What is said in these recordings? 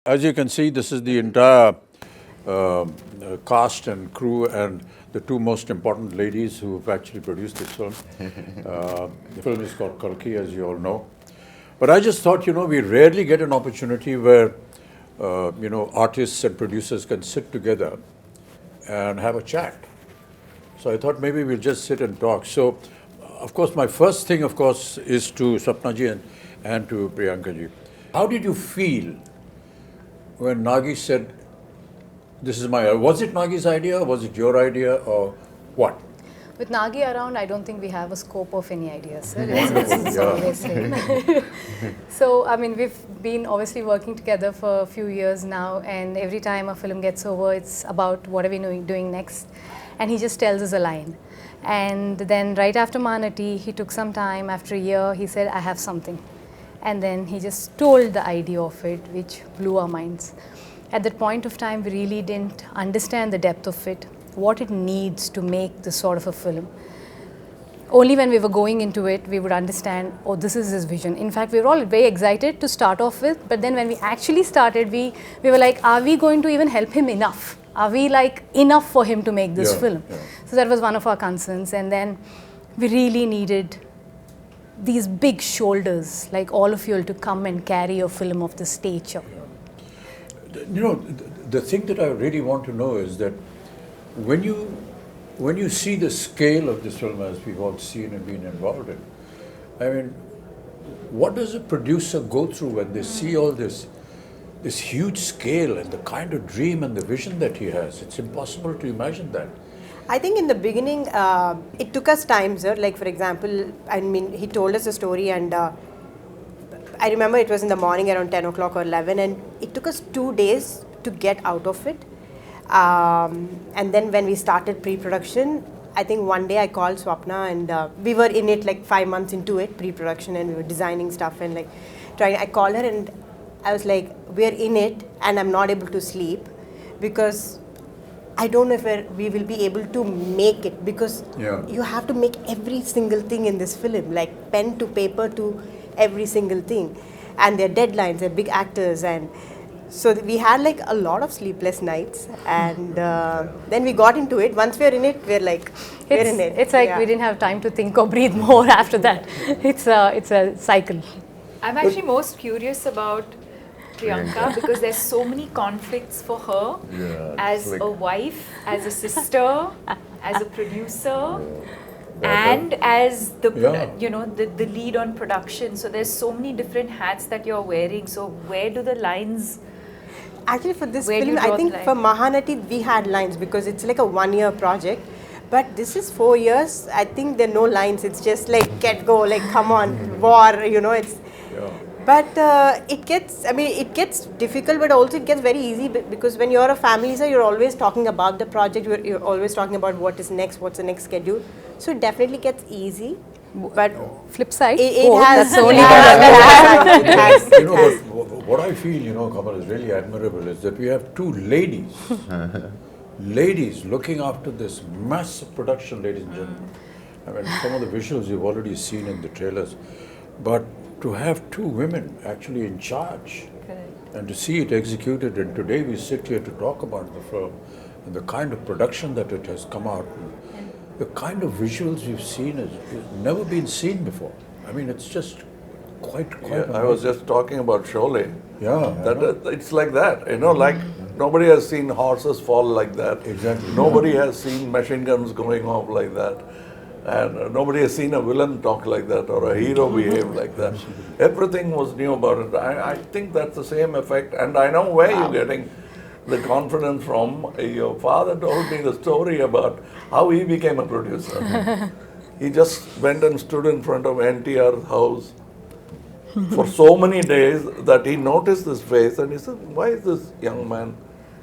As you can see, this is the entire cast and crew and the two most important ladies who have actually produced this film. The film is called Kalki, as you all know. But I just thought, we rarely get an opportunity where, artists and producers can sit together and have a chat. So I thought maybe we'll just sit and talk. So, of course, my first thing, of course, is to Sapnaji and to Priyankaji. How did you feel when Nagi said, this is my, was it Nagi's idea, was it your idea, or what? With Nagi around, I don't think we have a scope of any ideas, sir. It's always same. So, I mean, we've been obviously working together for a few years now, and every time a film gets over, it's about what are we doing next, and he just tells us a line. And then right after Manati, he took some time, after a year, he said, I have something. And then he just told the idea of it, which blew our minds. At that point of time, we really didn't understand the depth of it, what it needs to make this sort of a film. Only when we were going into it, we would understand, oh, this is his vision. In fact, we were all very excited to start off with, but then when we actually started, we were like, are we going to even help him enough? Are we like enough for him to make this film? Yeah. So that was one of our concerns. And then we really needed these big shoulders, like all of you, to come and carry a film of this stature. Yeah. The thing that I really want to know is that when you see the scale of this film, as we've all seen and been involved in, I mean, what does a producer go through when they see all this huge scale and the kind of dream and the vision that he has? It's impossible to imagine that. I think in the beginning, it took us time, sir. Like, for example, I mean, he told us a story, and I remember it was in the morning around 10 o'clock or 11, and it took us 2 days to get out of it. And then when we started pre-production, I think one day I called Swapna, and we were in it like 5 months into it, pre-production, and we were designing stuff and like trying. I called her and I was like, we're in it, and I'm not able to sleep because I don't know if we will be able to make it, because you have to make every single thing in this film, like pen to paper to every single thing. And their deadlines, they're big actors. And so we had like a lot of sleepless nights. And then we got into it. Once we're in it, we're like, we're in it. It's like we didn't have time to think or breathe more after that. It's a cycle. I'm actually most curious about Priyanka because there's so many conflicts for her as a wife, as a sister, as a producer, and as the the lead on production. So there's so many different hats that you're wearing. So where do the lines? Actually, for this film, I think for Mahanati we had lines because it's like a 1-year project. But this is 4 years. I think there are no lines. It's just like get go, like come on, war. It's. But it gets difficult, but also it gets very easy because when you're a family, sir, you're always talking about the project. You're always talking about what is next, what's the next schedule. So it definitely gets easy. But flip side, it has. What I feel, Kamal, is really admirable is that we have two ladies looking after this massive production, ladies and gentlemen. I mean, some of the visuals you've already seen in the trailers, but to have two women actually in charge. Correct. And to see it executed, and today we sit here to talk about the film and the kind of production that it has come out, and the kind of visuals we've seen has never been seen before. I mean, it's just quite I was just talking about Sholay. Yeah. It's like that, like nobody has seen horses fall like that. Exactly. Nobody has seen machine guns going off like that. And nobody has seen a villain talk like that or a hero behave like that. Everything was new about it. I think that's the same effect. And I know where you're getting the confidence from. Your father told me the story about how he became a producer. He just went and stood in front of NTR's house for so many days that he noticed this face and he said, why is this young man?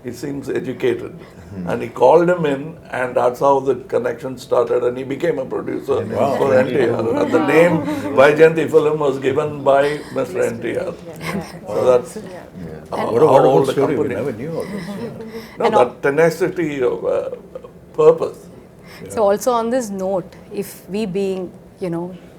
He seems educated. And he called him in, and that's how the connection started, and he became a producer for NTR. And the name Vaijayanti film was given by Mr. NTR. So that's what a wonderful story. We never knew all this. No, that tenacity of purpose. So also on this note, if we being,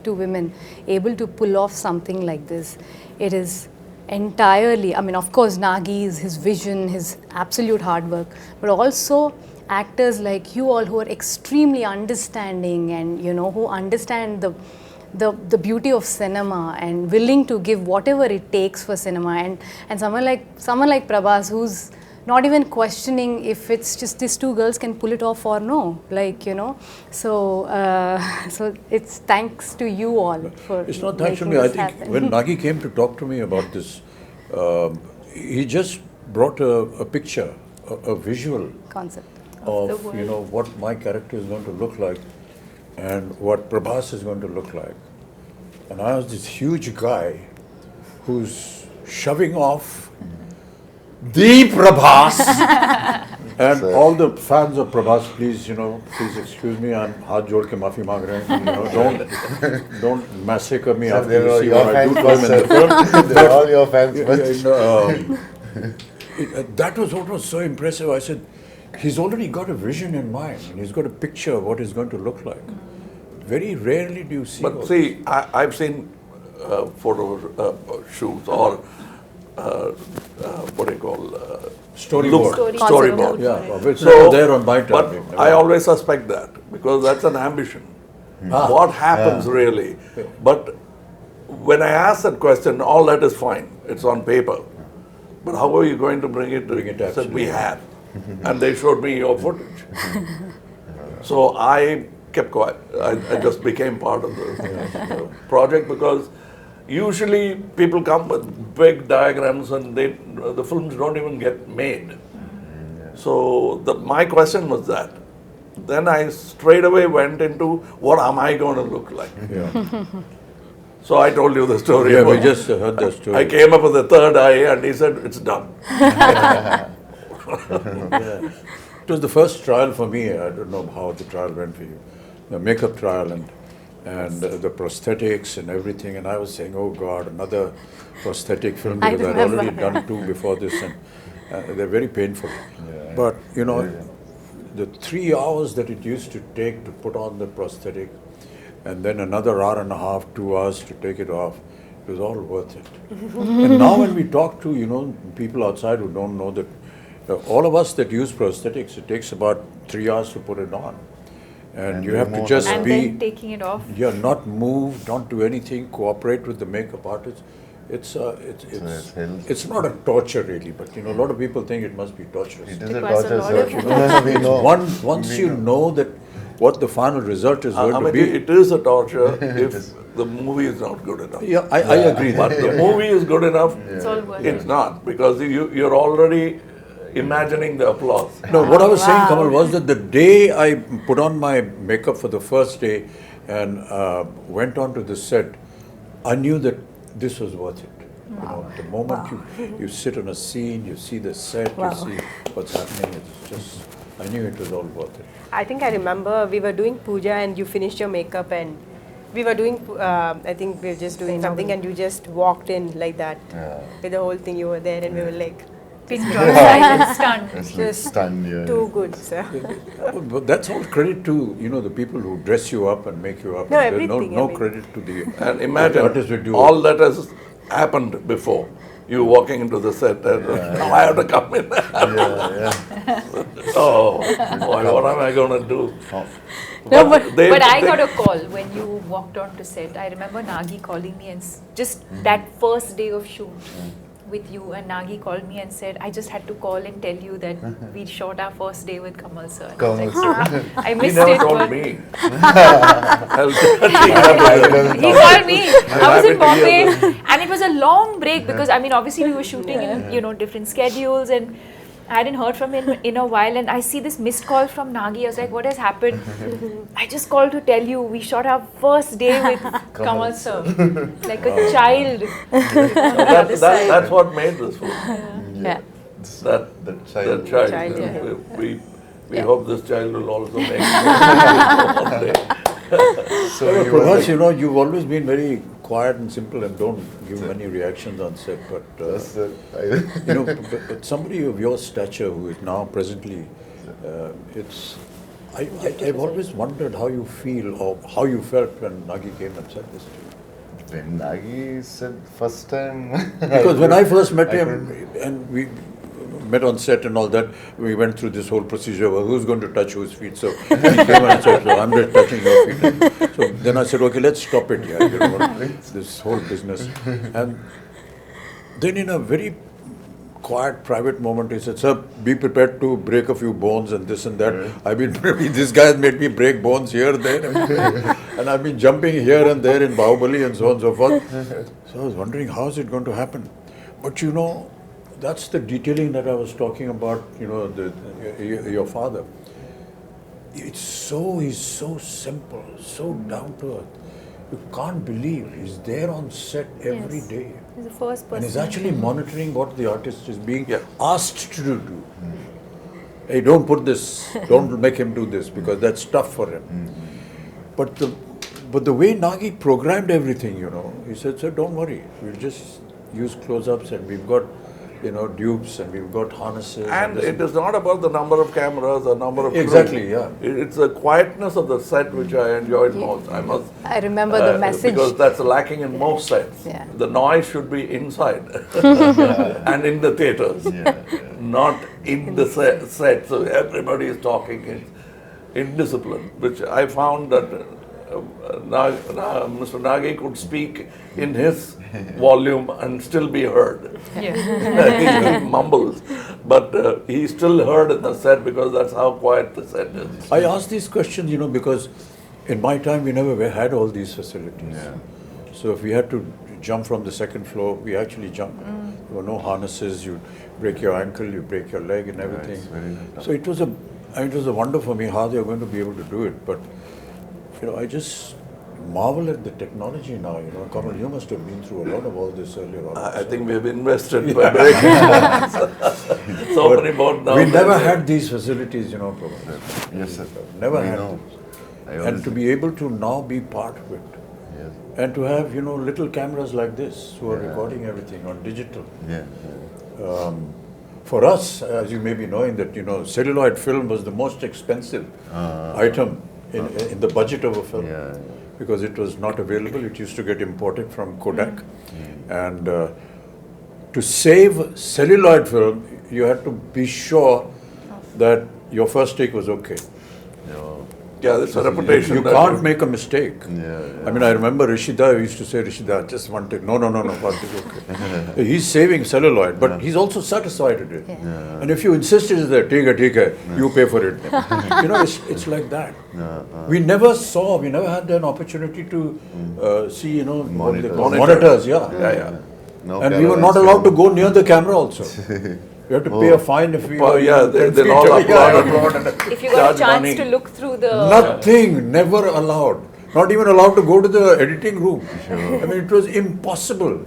two women able to pull off something like this, it is entirely, I mean, of course, Nagi's, his vision, his absolute hard work, but also actors like you all who are extremely understanding and, you know, who understand the beauty of cinema and willing to give whatever it takes for cinema, and someone like Prabhas, who's not even questioning if it's just these two girls can pull it off or no, like, you know. So so it's thanks to you all for It's not thanks to making me. I this think happen. when Nagi came to talk to me about this, he just brought a picture, a visual Concept. of, you know, what my character is going to look like and what Prabhas is going to look like. And I was this huge guy who's shoving off the Prabhas. And all the fans of Prabhas, please, you know, please excuse me, I'm haath jod ke maafi maang rahe hain. You know, don't massacre me after you see what I do to him in the film. They're all your fans. That was what was so impressive. I said, he's already got a vision in mind, and he's got a picture of what he's going to look like. Very rarely do you see. But see, I've seen photo shoots or what do you call Storyboard. Storyboard. Yeah, which So, was there on my but time. I always suspect that because that's an ambition. What happens really? But when I ask that question, all that is fine. It's on paper. But how are you going to bring it? Bring it I said, we absolutely. had. And they showed me your footage. So I kept quiet. I just became part of the project because usually people come with big diagrams and the films don't even get made. So my question was that. Then I straight away went into what am I going to look like? Yeah, So I told you the story. yeah, we about- just heard that story. I came up with the third eye and he said, it's done. It was the first trial for me. I don't know how the trial went for you. The makeup trial and the prosthetics and everything. And I was saying, oh God, another prosthetic film I because I'd remember. already done two before this, and they're very painful. But you know, the 3 hours that it used to take to put on the prosthetic, and then another hour and a half, 2 hours to take it off, it was all worth it. And now when we talk to, you know, people outside who don't know that, all of us that use prosthetics, it takes about 3 hours to put it on. And you have to just And be, then taking it off. yeah, not move, don't do anything, cooperate with the makeup artist. It's it's not a torture really, but you know, a lot of people think it must be torturous. It is a Requires a torture, lot sir. of We know. Once you know that what the final result is going I to mean, be. it is a torture if the movie is not good enough. Yeah, I agree. But the movie is good enough, It's all worth it's it. not because you're already imagining the applause. No, what I was saying, Wow. Kamal, was that the day I put on my makeup for the first day and went on to the set, I knew that this was worth it. You know, the moment you sit on a scene, you see the set, Wow. you see what's happening, it's just, I knew it was all worth it. I think I remember we were doing puja and you finished your makeup and we were doing, I think we were just doing something and you just walked in like that with the whole thing. You were there and we were like, Pin drop, silent, stunned. It's like just stunned, yeah. too good, sir. But that's all credit to, you know, the people who dress you up and make you up. No, There's everything, no I mean. credit to the And the imagine artists who do all that has happened before. You walking into the set and now I have to come in. Oh, boy, what am I going to do? No, but But I got a call when you walked on to set. I remember Nagi calling me and just that first day of shoot with you, and Nagi called me and said, I just had to call and tell you that we shot our first day with Kamal sir. And I was Kamal like, sir. I He missed never it. told but me. He called me. I was in happy to hear Bombay, and it was a long break because I mean, obviously we were shooting in different schedules, and I hadn't heard from him in a while. And I see this missed call from Nagi. I was like, what has happened? I just called to tell you we shot our first day with Kamal sir, like a child. That's what made this film. yeah. That child. child. yeah. We hope this child will also make it one day. So you were Prabhas, like, you know, you've always been very quiet and simple and don't give many reactions on set, but that's you know, but somebody of your stature who is now presently, I've always wondered how you feel or how you felt when Nagi came and said this to you. when Nagi said first time. Because when I first met him, and we met on set and all that, we went through this whole procedure of who's going to touch whose feet. So he came and said, so I'm just touching your feet. So then I said, okay, let's stop it here. You know, this whole business. And then in a very quiet, private moment, he said, sir, be prepared to break a few bones and this and that. I've been, this guy has made me break bones here, there, and I've been jumping here and there in Bahubali and so on and so forth. So I was wondering, how is it going to happen? But you know, that's the detailing that I was talking about, you know, your father. He's so simple, so down to earth. You can't believe he's there on set every day. He's the first person. And he's actually monitoring what the artist is being asked to do. Hey, don't put this, don't make him do this because that's tough for him. But the way Nagi programmed everything, you know, he said, sir, don't worry, we'll just use close-ups and we've got, you know, dupes and we've got harnesses. And it is not about the number of cameras or number of Exactly, crew. yeah. It's the quietness of the set which I enjoyed most. I remember the message. Because that's lacking in most sets. Yeah. The noise should be inside and in the theaters, not in the set. So everybody is talking in discipline, which I found that Mr. Nagi could speak in his volume and still be heard. Yeah. He mumbles, but he still heard in the set because that's how quiet the set is. I ask these questions, you know, because in my time we never had all these facilities. So if we had to jump from the second floor, we actually jumped. There were no harnesses, you break your ankle, you break your leg and everything. So it was a wonder for me how they are going to be able to do it. But you know, I just marvel at the technology now. You know, Kamal, you must have been through a lot of all this earlier on. I think we have invested by breaking so many bones now. We never had these facilities, you know, Prabhas. Yes, sir. Never I had know. this. And to be able to now be part of it. Yes. And to have, you know, little cameras like this who are recording everything on digital. For us, as you may be knowing that, you know, celluloid film was the most expensive item in the budget of a film. Because it was not available. It used to get imported from Kodak. And to save celluloid film, you had to be sure that your first take was okay. Yeah, that's a reputation. You can't make a mistake. I mean, I remember Rishida used to say, Rishida, just one take. No, one take, okay. He's saving celluloid, but he's also satisfied with it. And if you insisted that, take, you pay for it. You know, it's like that. We never had an opportunity to see, you know, monitors. No and we were not allowed to go near the camera also. You have to pay a fine if we they'll all applaud. If you got a chance to look through the... Nothing, never allowed. Not even allowed to go to the editing room. I mean, it was impossible.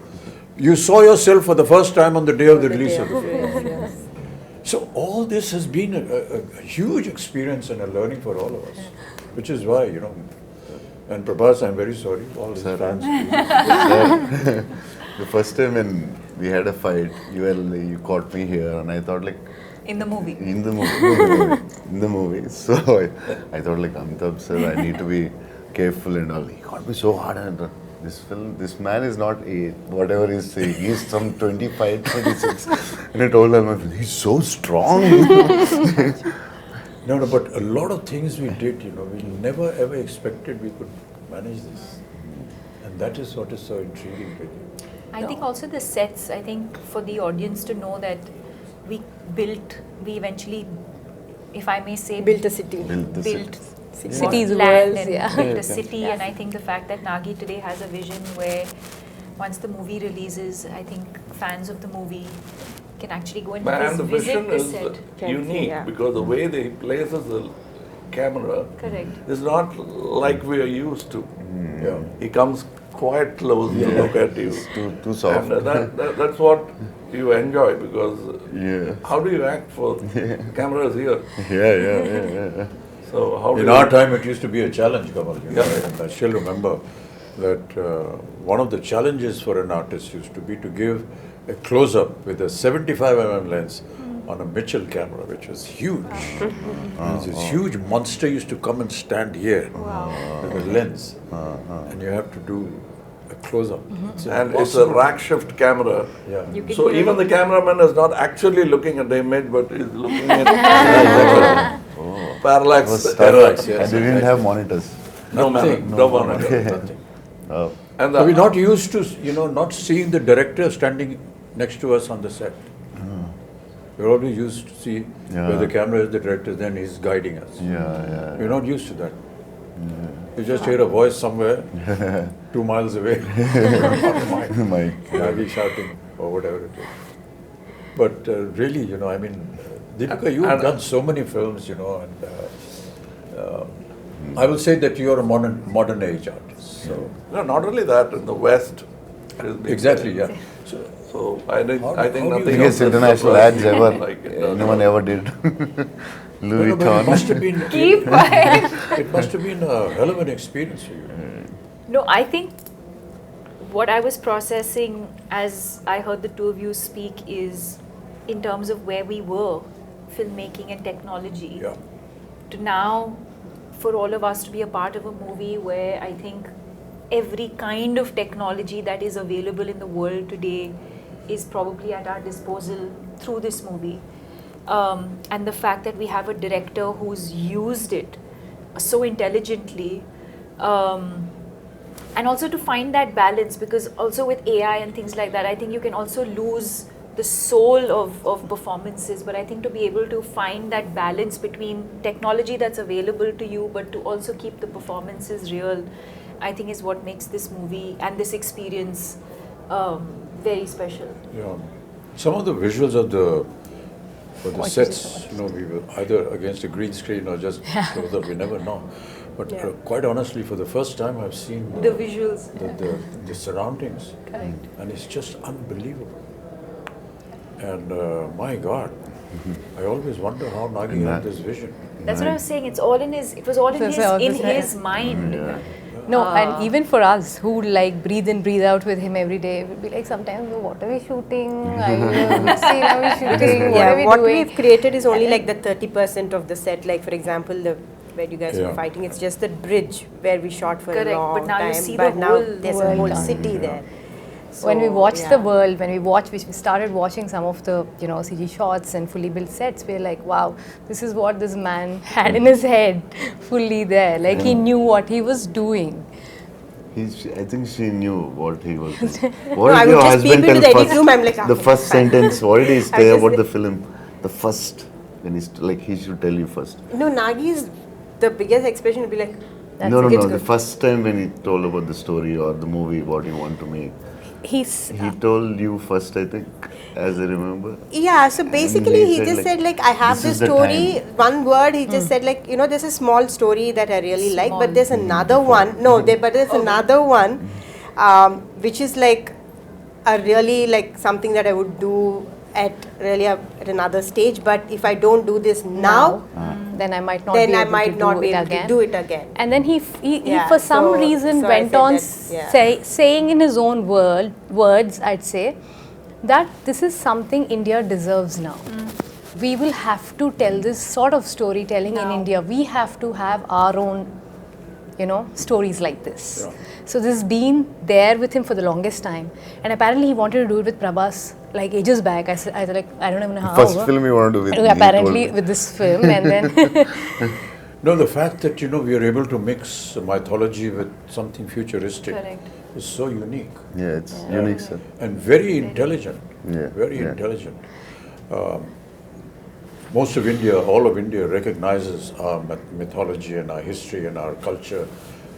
You saw yourself for the first time on the day of the release of the film. So all this has been a huge experience and a learning for all of us. Which is why, you know, and Prabhas, I'm very sorry, all his fans. The first time when we had a fight, you caught me here, and I thought like. In the movie. In the movie. So I thought like, Amitabh sir, I need to be careful and all. He got me so hard, and this man is not 8, whatever he's saying. He's some 25, 26. And I told him, he's so strong. No, but a lot of things we did, you know, we never ever expected we could manage this. And that is what is so intriguing. I think also the sets, I think for the audience to know that we eventually, if I may say, Built a city. Cities, land worlds, and built a city. And I think the fact that Nagi today has a vision where once the movie releases, I think fans of the movie can actually go and And the visit vision the is set. unique because the way they places the camera is not like we are used to. He comes quite close to look at you. Too soft. And that's what you enjoy because how do you act for cameras here? Yeah. So how In our time, it used to be a challenge, Kamal. You know, and I still remember that one of the challenges for an artist used to be to give a close-up with a 75mm lens on a Mitchell camera, which was huge. This huge monster used to come and stand here with a lens. And you have to do a close up. And it's a rack shift camera. Yeah. You can So hear even it. the cameraman is not actually looking at the image, but is looking at parallax. Was tough. Parallax, yes, And they didn't have monitors. No Nothing, no monitor. Nothing. Oh. And So we're the, not used to, not seeing the director standing next to us on the set. We're always used to see where the camera is, the director, then he's guiding us. Yeah. We're not used to that. You just hear a voice somewhere, 2 miles away. My Maybe shouting or whatever it is. But really, Deepika, you've And- done so many films, and I will say that you're a modern age artist. So no, not only that, in the West. it is big exactly, time. yeah. So So I think How I do think you- nothing biggest else has international surprised ads me ever like it does. anyone ever did. Louis but it must Vuitton. have been Keep quiet. it must have been a hell of an experience for you. No, I think what I was processing as I heard the two of you speak is in terms of where we were, filmmaking and technology, Yeah. to now for all of us to be a part of a movie where I think every kind of technology that is available in the world today is probably at our disposal through this movie. And the fact that we have a director who's used it so intelligently, and also to find that balance, because also with AI and things like that, I think you can also lose the soul of performances, but I think to be able to find that balance between technology that's available to you but to also keep the performances real, I think is what makes this movie and this experience very special. Yeah. Some of the visuals of the sets, we were either against a green screen or just close up, we never know. But quite honestly, for the first time, I've seen The visuals. the surroundings, Correct. and it's just unbelievable. And my God, I always wonder how Nagi had this vision. That's what I was saying. It was all in his mind. Yeah. No, and even for us who like breathe in, breathe out with him every day, we'll be like sometimes, what are we shooting? Which scene are we shooting? What are we what doing? we've created is only like the 30% of the set. Like for example, where you guys were Yeah. fighting, it's just the bridge where we shot for Correct, a long but now you time. see but the now whole there's a world whole done. city there. When we So, watched yeah. the world, we started watching some of the CG shots and fully built sets, we're like, wow, this is what this man had in his head, fully there. Like he knew what he was doing. I think she knew what he was doing. No, What I did would your just peep husband into tell the edit first? room, I'm like, The okay, first fine. sentence, what did he I say just about say- the film? The first, when he's like, he should tell you first. No, Nagi's the biggest expression would be like, No, it's the good. first time when he told about the story or the movie, what he want to make. He told you first, I think, as I remember. Yeah, so basically he just said like, I have this this is the story, time. one word, he just said like, there's a small story that I really like, Small. but there's another one, but there's another one, which is like a really like something that I would do at another stage, but if I don't do this now, Then I might not then be I able might to not do be it able again. to do it again. And then he Yeah, for some so- reason so I went said on that, yeah. saying in his own words, I'd say, that this is something India deserves now. We will have to tell this sort of storytelling in Now. India. We have to have our own, stories like this. Yeah. So this has been there with him for the longest time. And apparently he wanted to do it with Prabhas like ages back. I was like, I don't even know how. First film you want to do with me, Apparently he told me. with this film, and then No, the fact that we are able to mix mythology with something futuristic Correct. is so unique. Yeah, it's unique, sir. And very intelligent. Yeah, Very yeah. intelligent. Most of India, all of India recognizes our mythology and our history and our culture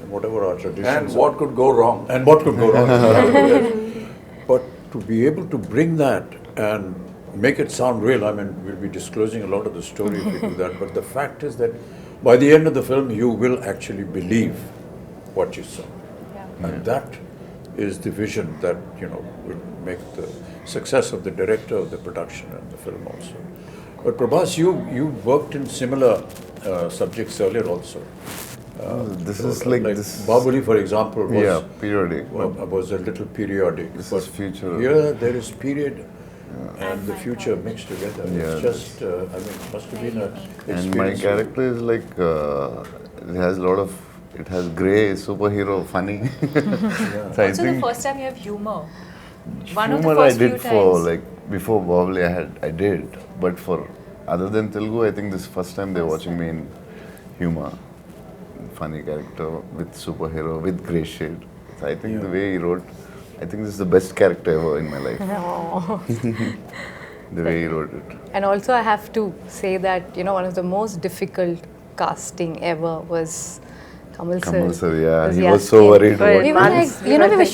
and whatever our traditions And are. what could go wrong? And what could go wrong. Yes. But to be able to bring that and make it sound real, we'll be disclosing a lot of the story if we do that, but the fact is that by the end of the film, you will actually believe what you saw. And that is the vision that, will make the success of the director, of the production and the film also. But Prabhas, you worked in similar subjects earlier also. This is like this. Bahubali, for example, was, Yeah, periodic. was a little periodic. This but is future. Here there is period and the future mixed together. Yeah, It's just, it must have been an experience. And my character is like, it has a lot of it has grey, superhero, funny. So I Also, the think first time you have humor. One of the humor I first few did for times. like before Bahubali I did, but for other than Telugu, I think this is first time they're watching me in humor, funny character with superhero with grey shade. So I think the way he wrote, I think this is the best character ever in my life. Oh. The way he wrote it. And also I have to say that, you know, one of the most difficult casting ever was Kamal sir. Kamal sir, yeah, Was he was so Yaskin. worried Right. about We were Months. like, you know, we were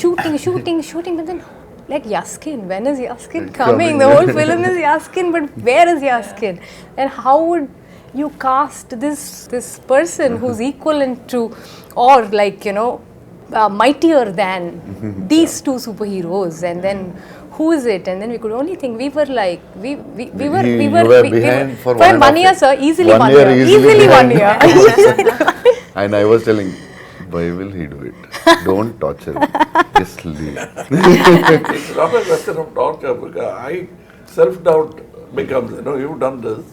shooting, but then like Yaskin, when is Yaskin It's coming? coming. The whole film is Yaskin, but where is Yaskin? And how would you cast this person who's equivalent to, or like, you know, mightier than these two superheroes, and then who is it? And then we could only think, we were like, we were behind for 1 year, sir, easily 1 year, easily 1 year. And I was telling, why will he do it? Don't torture him. Just leave. It's not a question of torture because self-doubt becomes, you know, you've done this,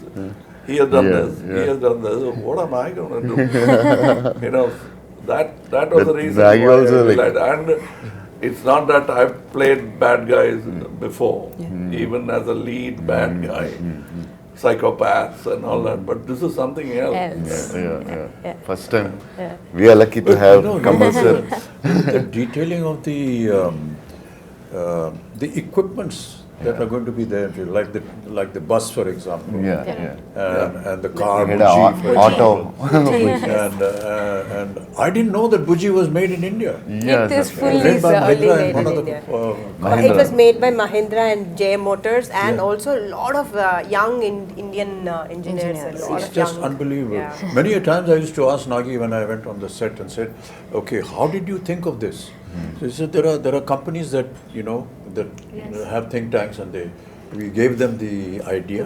he has done this, he has done this, what am I going to do? You know, that was the reason Nagi why also I like- realized. And it's not that I've played bad guys before, even as a lead bad guy, psychopaths and all that, but this is something else. Yeah. First time. We are lucky to have Kamal sir. The detailing of the equipments that are going to be there, like the bus, for example. And the car, He had Buji, a for auto. and I didn't know that Buji was made in India. Yeah, It is that's fully Made by Only Mahindra made and one in of the Mahindra. It was made by Mahindra and J Motors, and Yeah. also a lot of young Indian engineers. And a lot It's of just young, unbelievable. Yeah. Many a times I used to ask Nagi when I went on the set and said, "Okay, how did you think of this?" So he said, "There are companies that have think tanks, and we gave them the idea,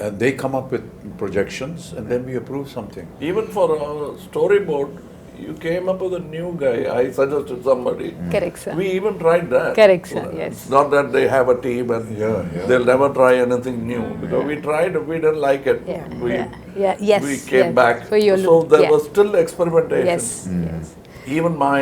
and they come up with projections, and then we approve something." Even for a storyboard, you came up with a new guy. I suggested somebody. Correct, sir. We even tried that. Correct, sir, yes. It's not that they have a team and they'll never try anything new. Because we tried, we didn't like it. Yes. We came back. For your So look. there was still experimentation. Yes. Even my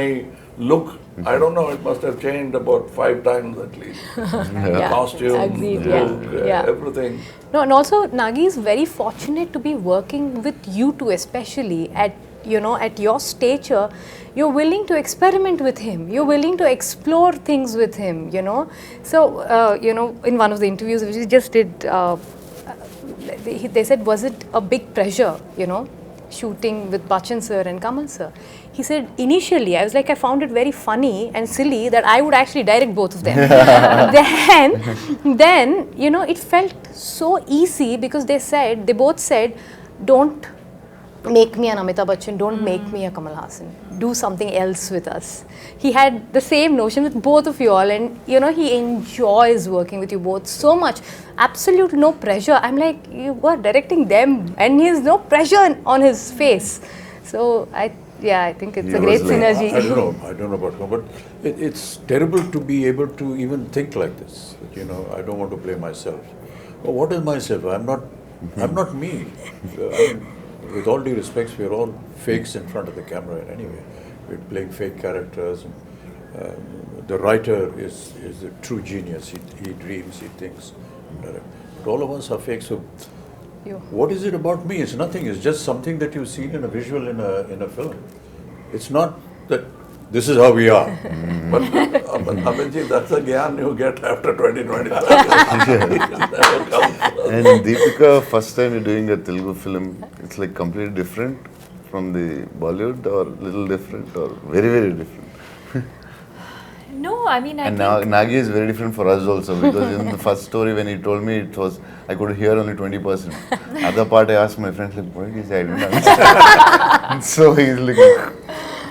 look, I don't know, it must have changed about 5 times at least. Yeah. Costume, Agreed, look, yeah. everything. No, and also Nagi is very fortunate to be working with you two, especially at your stature. You're willing to experiment with him. You're willing to explore things with him. So in one of the interviews which we just did, they said, was it a big pressure? Shooting with Bachchan sir and Kamal sir. He said, initially, I was like, I found it very funny and silly that I would actually direct both of them. then, it felt so easy because they both said, don't make me an Amitabh Bachchan, don't make me a Kamal Haasan. Do something else with us. He had the same notion with both of you all, and he enjoys working with you both so much. Absolute no pressure. I'm like, you are directing them, and he has no pressure on his face. So I think it's a great synergy. I don't know about him, but it's terrible to be able to even think like this. I don't want to play myself. Well, what is myself? I'm not me. With all due respects, we're all fakes in front of the camera anyway. We're playing fake characters. And, the writer is a true genius. He dreams, he thinks. But all of us are fake. So, what is it about me? It's nothing. It's just something that you've seen in a visual in a film. It's not that this is how we are. But Abhinji, that's a gyan you get after 2025. And Deepika, first time you're doing a Telugu film, it's like completely different from the Bollywood, or little different, or very, very different. No, I mean, I And think Nagi is very different for us also, because in the first story when he told me, I could hear only 20%. Other part I asked my friends, like, what is he? I didn't understand. So he's like,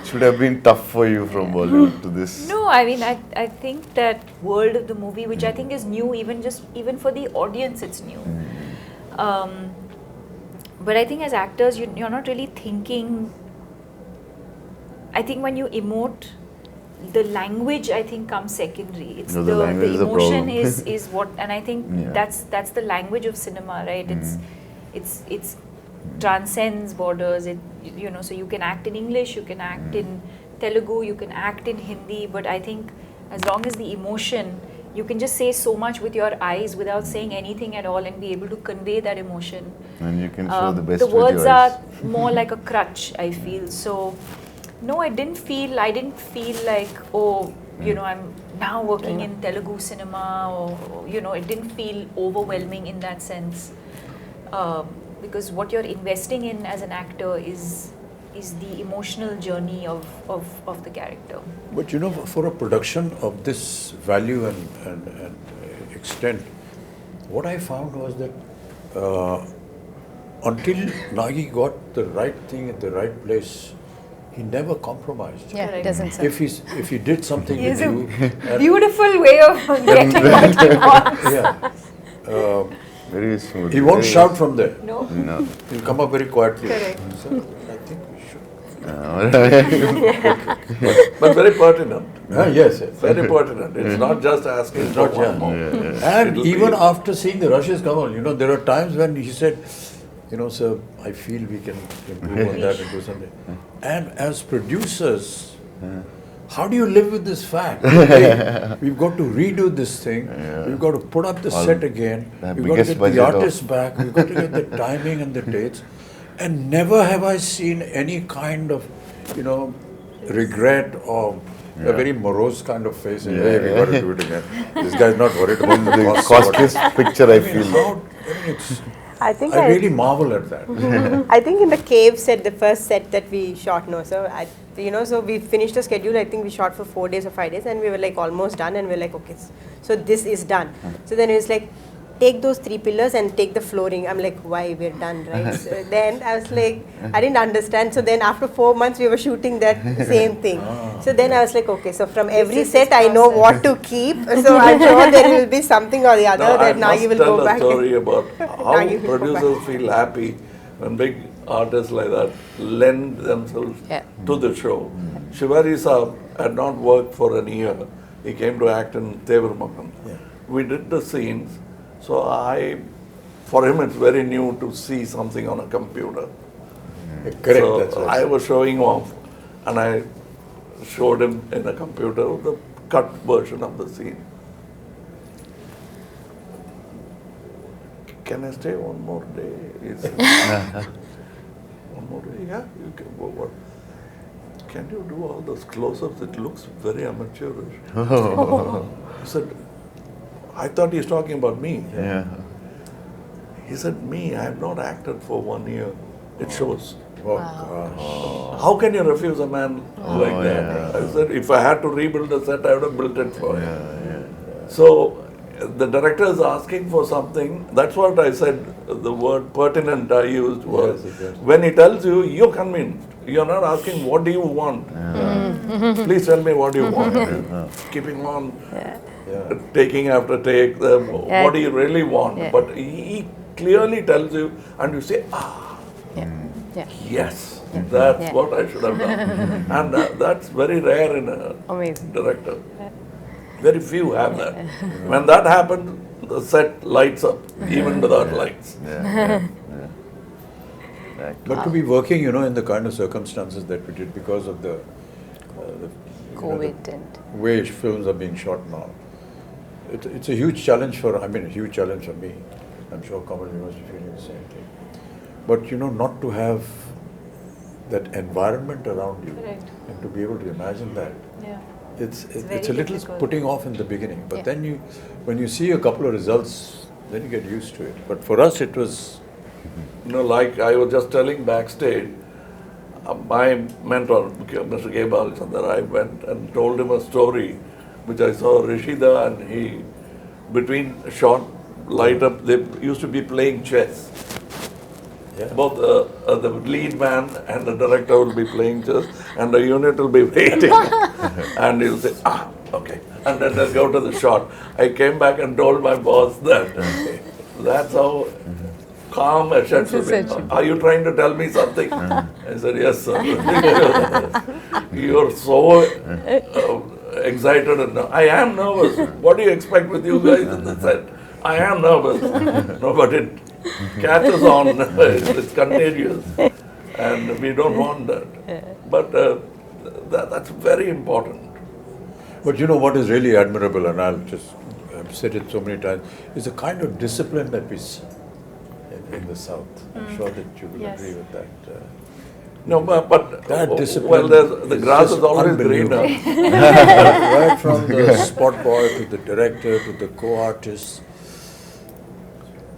should have been tough for you from Bollywood to this. No, I mean, I think that world of the movie, which I think is new, even for the audience, it's new. But I think as actors, you're not really thinking. I think when you emote, the language, I think, comes secondary. It's No, the language is the the emotion problem. is what, and I think that's the language of cinema, right? It's transcends borders. It, you know, so you can act in English, you can act in Telugu, you can act in Hindi, but I think as long as the emotion, you can just say so much with your eyes without saying anything at all and be able to convey that emotion. And you can show the best The with your words eyes. are more like a crutch, I feel. So, no, I didn't feel like, oh, you know, I'm now working in Telugu cinema, or, you know, it didn't feel overwhelming in that sense. Because what you're investing in as an actor is the emotional journey of the character. But you know, for a production of this value and extent, what I found was that until Nagi got the right thing at the right place, he never compromised. Yeah, Correct. it doesn't say. If he did something He with has a you, and- beautiful way of getting what he wants. yeah, Very smooth. he won't very- shout from there. No? No. He'll come up very quietly. Correct. So I think we should. But very pertinent. Yes, yes. Very pertinent. It's not just asking It's for not, one yeah. more. And It'll even be- after seeing the rushes, Kamal, you know, there are times when he said, you know, sir, I feel we can improve on that and do something. And as producers, how do you live with this fact? Hey, we've got to redo this thing. We've got to put up the set again. the We've got to biggest get the budget of- artists back. We've got to get the timing and the dates. And never have I seen any kind of, you know, regret or a very morose kind of face. Hey, we got to do it again. This guy's not worried about the The costs or whatever. costliest picture I I mean, feel. I think I really marvel at that. I think in the cave set, the first set that we shot, no, so so we finished the schedule. I think we shot for 4 days or 5 days, and we were like almost done, and we are like, okay, so this is done. So then it was like, take those 3 pillars and take the flooring. I'm like, why, we're done, right? So then I was like, I didn't understand. So then after 4 months, we were shooting that same thing. So then I was like, okay, so from every is set, his I know process. what to keep. So I'm sure there will be something or the other Now, I that now you must will tell go a back. story about how Now you will go producers feel happy when big artists like that lend themselves Yeah. to the show. Shivari Saab had not worked for a year. He came to act in Tevarmakam. We did the scenes, so for him it's very new to see something on a computer. Correct, So that's right. I was showing off, and I showed him in a computer the cut version of the scene. Can I stay one more day? He said, one more day? Yeah, you can. What? Can you do all those close-ups? It looks very amateurish. I said, I thought he's talking about me. Yeah. He said, me, I have not acted for 1 year. It shows. Oh, gosh. How can you refuse a man like that? I said, if I had to rebuild the set, I would have built it for him. So the director is asking for something. That's what I said. The word pertinent I used was Yes, yes. when he tells you, you're convinced. You're not asking, what do you want? Please tell me what you want. Keeping on, taking after take, what do you really want? Yeah. But he clearly tells you, and you say, Yeah. yes, that's Yeah. what I should have done. And that's very rare in a Amazing. director. Very few have that. When that happens, the set lights up, even without lights. But to be working, you know, in the kind of circumstances that we did because of the you know, COVID the and way films are being shot now, it's a huge challenge a huge challenge for me. I'm sure Kamal, you must be feeling the same thing. But you know, not to have that environment around you Correct. and to be able to imagine that, Yeah. it's very a little difficult. putting off in the beginning. But Yeah. then when you see a couple of results, then you get used to it. But for us, it was You know, like I was just telling backstage, my mentor, Mr. K. Balachandar, I went and told him a story which I saw Rishida, and he, between shot, light up, they used to be playing chess. Yeah. Both the lead man and the director will be playing chess, and the unit will be waiting. And he'll say, okay. And then they'll go to the shot. I came back and told my boss that that's how calm a shot should be. Are you trying to tell me something? I said, yes, sir. You're so excited. And I am nervous. What do you expect with you guys in the set? I am nervous. No, but catches on. It's contagious, and we don't want that. But that's very important. But you know what is really admirable, and I've said it so many times, is the kind of discipline that we see in the South. I'm sure that you will Yes. agree with that. No, but That discipline well, the is grass just is always unbelievable. greener. Right from the spot boy to the director to the co-artist,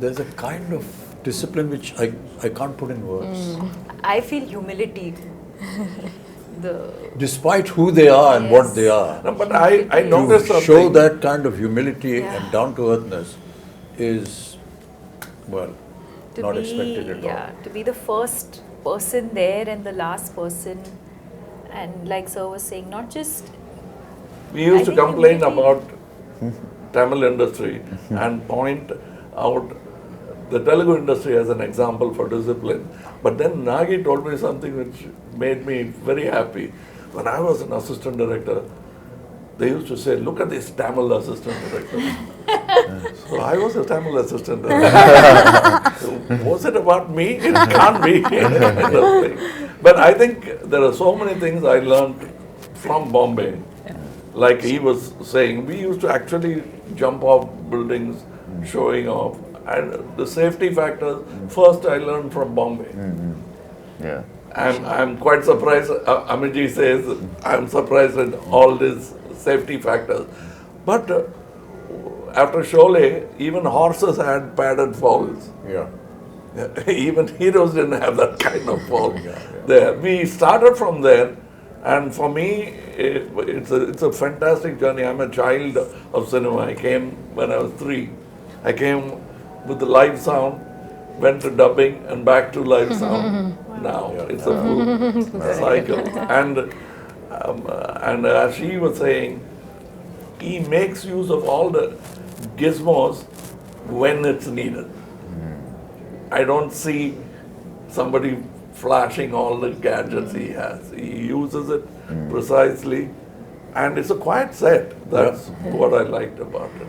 there's a kind of discipline which I can't put in words. I feel humility. Despite who they are and what they are, No, but I noticed to something. show that kind of humility and down-to-earthness is, well, not expected at all. To be the first person there and the last person, and like sir was saying, not just We used I to think complain humility- about Tamil industry and point out the Telugu industry as an example for discipline. But then Nagi told me something which made me very happy. When I was an assistant director, they used to say, look at this Tamil assistant director. So I was a Tamil assistant director. So was it about me? It can't be. But I think there are so many things I learned from Bombay. Like he was saying, we used to actually jump off buildings, showing off. And the safety factors, first I learned from Bombay. Yeah. I'm quite surprised. Amiji says I'm surprised at all these safety factors. But after Sholay, even horses had padded falls. Yeah. Even heroes didn't have that kind of fall. There, we started from there, and for me, it's a fantastic journey. I'm a child of cinema. I came when I was 3. I came with the live sound, went to dubbing, and back to live sound. Now it's a full cycle. And as she was saying, he makes use of all the gizmos when it's needed. I don't see somebody flashing all the gadgets he has. He uses it precisely, and it's a quiet set. That's what I liked about it.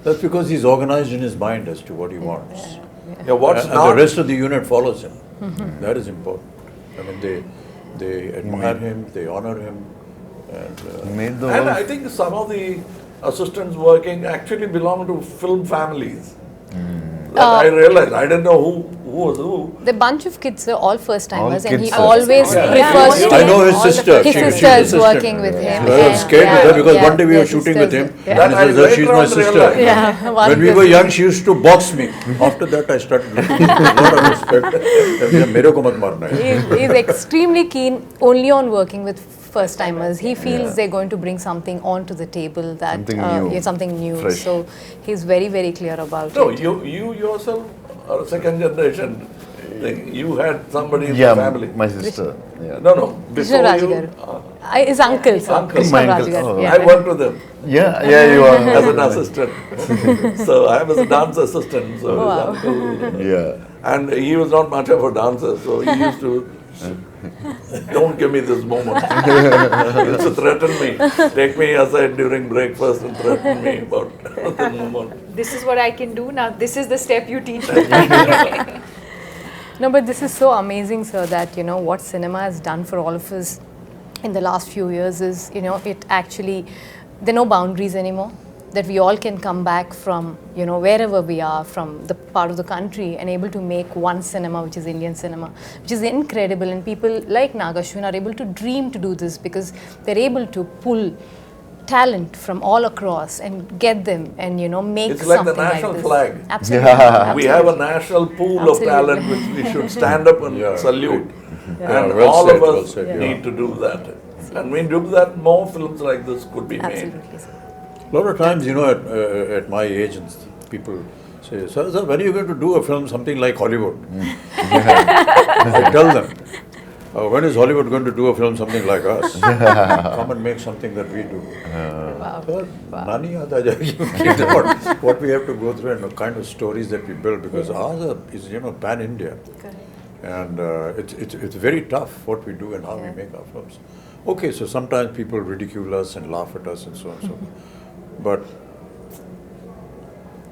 That's because he's organized in his mind as to what he wants. Yeah, what's And not the rest of the unit follows him. That is important. I mean, they admire him, they honor him, and He made the And whole I think some of the assistants working actually belong to film families. That I realized. I didn't know who was who. The bunch of kids are all first timers, All and he kids, always Yeah. prefers Yeah. to I know his sister. his She's sister is assistant. working with him. I was scared with her because one day we were their shooting with him, sisters, and That he I says, she's later my on sister. realized. Yeah, one When we were person. young, she used to box me. After that, I started looking with a lot of respect. मेरे को मत मारना है. He's extremely keen only on working with first timers. He feels they're going to bring something onto the table that Something new, something new. fresh. So he's very, very clear about No, it. you yourself are a second generation thing. You had somebody in yeah, the family. my sister. Yeah. No, Krishna before you. Rajgaru. His uncle, sir. Uncle. Krishna My uncle. Rajgaru, Oh. yeah. I worked with him Yeah, you are. as an assistant. So I was a dance assistant. So Wow. his uncle. Yeah. And he was not much of a dancer, so he used to. Don't give me this moment. He used to threaten me. Take me aside during breakfast and threaten me about the moment. this is what I can do now. This is the step you teach me. No, but this is so amazing, sir, that, what cinema has done for all of us in the last few years is, it actually, there are no boundaries anymore. That we all can come back from, wherever we are, from the part of the country, and able to make one cinema, which is Indian cinema, which is incredible. And people like Ashwin are able to dream to do this because they're able to pull talent from all across and get them and, make It's like something the national this. flag. Absolutely. Yeah. We have a national pool Absolutely. of talent which we should stand up and Yeah, salute. Yeah, And well all said, of well us said, yeah. need to do that. And when we do that, more films like this could be made. Absolutely, sir. A lot of times, at my age, and people say, sir, when are you going to do a film, something like Hollywood? I tell them, when is Hollywood going to do a film, something like us? Come and make something that we do. Wow. Sir, nani aata jayegi. What we have to go through and the kind of stories that we build, because ours is, pan-India. And it's very tough what we do and how we make our films. Okay, so sometimes people ridicule us and laugh at us and so on and so forth. But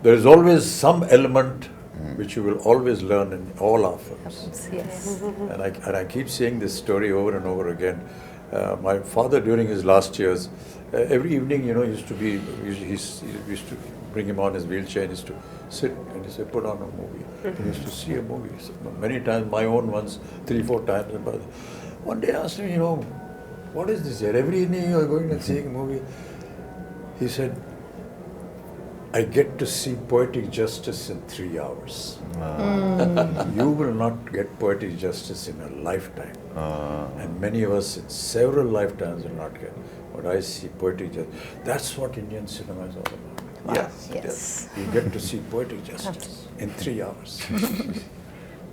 there is always some element which you will always learn in all our films. Yes. And I keep saying this story over and over again. My father, during his last years, every evening, he used to bring him on his wheelchair and used to sit and he said, put on a movie. He used to see a movie. So many times, my own ones, 3-4 times. But one day I asked him, what is this here? Every evening you are going and seeing a movie. He said, I get to see poetic justice in 3 hours. You will not get poetic justice in a lifetime. And many of us in several lifetimes will not get. But I see poetic justice. That's what Indian cinema is all about. Wow. Yes. Yes. You get to see poetic justice in 3 hours.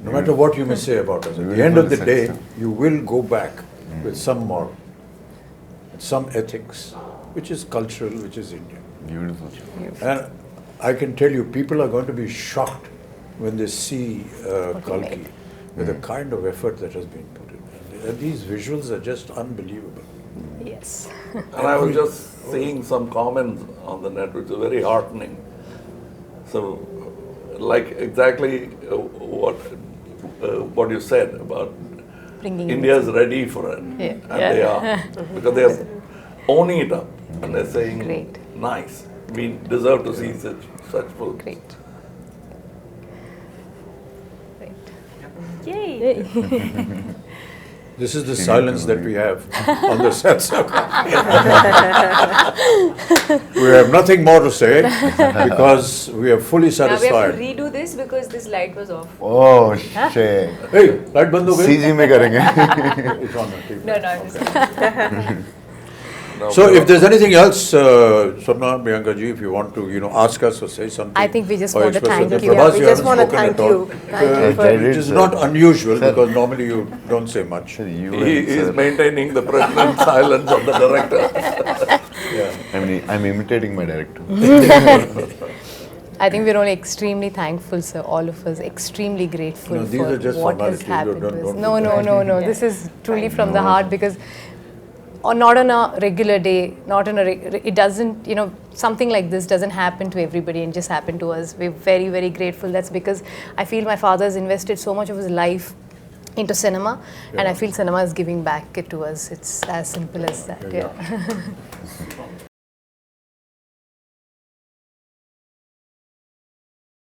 No matter what you may say about us, at the end of the day, you will go back with some moral, with some ethics, which is cultural, which is Indian. Beautiful. And I can tell you, people are going to be shocked when they see Kalki with the kind of effort that has been put in. And these visuals are just unbelievable. Yes. And I was just seeing some comments on the net which are very heartening. So, like exactly what you said about Bringing India's ready for it. Yeah. And they are. Because they are owning it up. And they're saying, Great. nice. We deserve to see such films. Great. Yay! This is the silence that we have on the set. We have nothing more to say because we are fully Now we satisfied. have to redo this because this light was off. Oh shit. Hey, light band ho gayi? CG में करेंगे. It's on the TV. No, I'm just No, So if there's anything else, Swarna, Priyanka ji, if you want to, ask us or say something. I think we just or want to express thank something. you. Prabhas, We you just haven't want to spoken thank at all. you. Thank you I for did, Which is sir. not unusual Sir. because normally you don't say much. You He and is sir. maintaining the pregnant silence of the director. Yeah. I'm imitating my director. I think we're all extremely thankful, sir, all of us, extremely grateful No, these for are just what has formalities. happened Don't- to us. don't No, feel no, bad. no, no. This is truly from the No, heart sir. because or not on a regular day, not on a it doesn't, something like this doesn't happen to everybody and just happen to us. We're very, very grateful. That's because I feel my father has invested so much of his life into cinema and I feel cinema is giving back it to us. It's as simple as that. Yeah. Yeah.